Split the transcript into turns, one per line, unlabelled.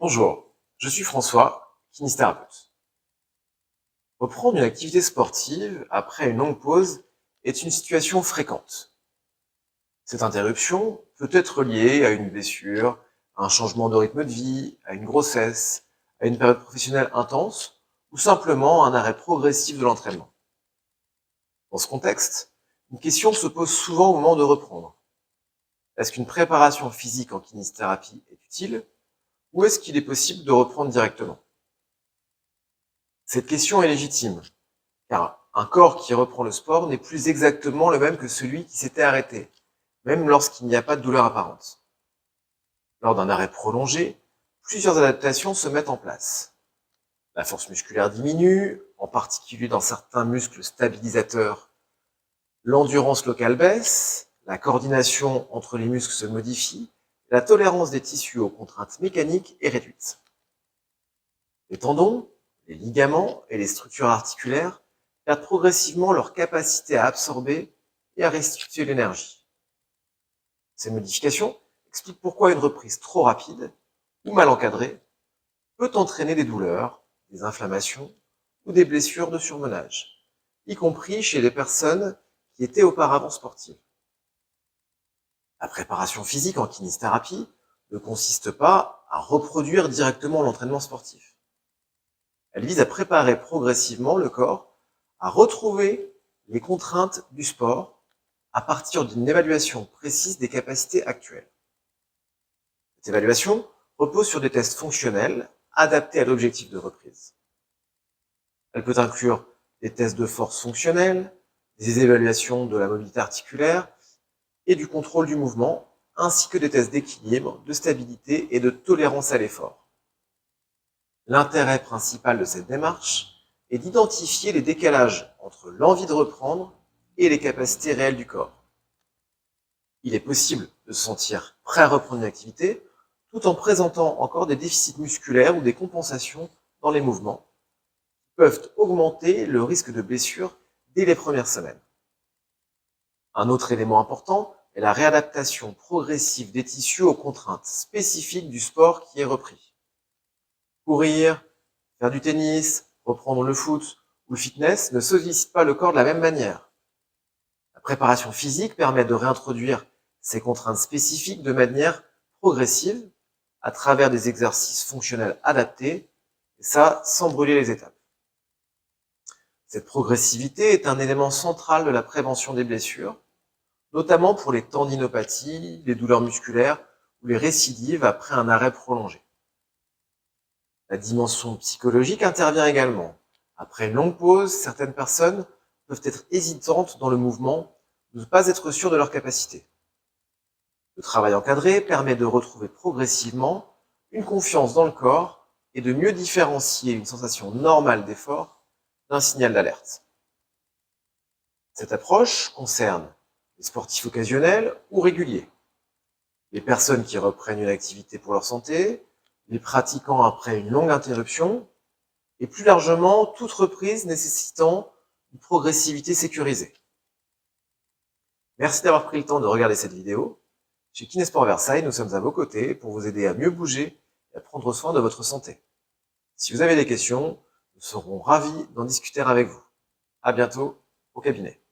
Bonjour, je suis François, kinésithérapeute. Reprendre une activité sportive après une longue pause est une situation fréquente. Cette interruption peut être liée à une blessure, à un changement de rythme de vie, à une grossesse, à une période professionnelle intense ou simplement à un arrêt progressif de l'entraînement. Dans ce contexte, une question se pose souvent au moment de reprendre. Est-ce qu'une préparation physique en kinésithérapie est utile ou est-ce qu'il est possible de reprendre directement? Cette question est légitime, car un corps qui reprend le sport n'est plus exactement le même que celui qui s'était arrêté, même lorsqu'il n'y a pas de douleur apparente. Lors d'un arrêt prolongé, plusieurs adaptations se mettent en place. La force musculaire diminue, en particulier dans certains muscles stabilisateurs. L'endurance locale baisse, la coordination entre les muscles se modifie, et la tolérance des tissus aux contraintes mécaniques est réduite. Les tendons, les ligaments et les structures articulaires perdent progressivement leur capacité à absorber et à restituer l'énergie. Ces modifications expliquent pourquoi une reprise trop rapide ou mal encadrée peut entraîner des douleurs, des inflammations ou des blessures de surmenage, y compris chez les personnes qui étaient auparavant sportives. La préparation physique en kinésithérapie ne consiste pas à reproduire directement l'entraînement sportif. Elle vise à préparer progressivement le corps à retrouver les contraintes du sport à partir d'une évaluation précise des capacités actuelles. Cette évaluation repose sur des tests fonctionnels adaptés à l'objectif de reprise. Elle peut inclure des tests de force fonctionnelle, des évaluations de la mobilité articulaire et du contrôle du mouvement, ainsi que des tests d'équilibre, de stabilité et de tolérance à l'effort. L'intérêt principal de cette démarche est d'identifier les décalages entre l'envie de reprendre et les capacités réelles du corps. Il est possible de se sentir prêt à reprendre une activité tout en présentant encore des déficits musculaires ou des compensations dans les mouvements qui peuvent augmenter le risque de blessure dès les premières semaines. Un autre élément important est la réadaptation progressive des tissus aux contraintes spécifiques du sport qui est repris. Courir, faire du tennis, reprendre le foot ou le fitness ne sollicitent pas le corps de la même manière. La préparation physique permet de réintroduire ces contraintes spécifiques de manière progressive à travers des exercices fonctionnels adaptés, et ça sans brûler les étapes. Cette progressivité est un élément central de la prévention des blessures, notamment pour les tendinopathies, les douleurs musculaires ou les récidives après un arrêt prolongé. La dimension psychologique intervient également. Après une longue pause, certaines personnes peuvent être hésitantes dans le mouvement, ne pas être sûres de leur capacité. Le travail encadré permet de retrouver progressivement une confiance dans le corps et de mieux différencier une sensation normale d'effort d'un signal d'alerte. Cette approche concerne les sportifs occasionnels ou réguliers, les personnes qui reprennent une activité pour leur santé, les pratiquants après une longue interruption, et plus largement toute reprise nécessitant une progressivité sécurisée. Merci d'avoir pris le temps de regarder cette vidéo. Chez Kinesport Versailles, nous sommes à vos côtés pour vous aider à mieux bouger et à prendre soin de votre santé. Si vous avez des questions, nous serons ravis d'en discuter avec vous. À bientôt au cabinet.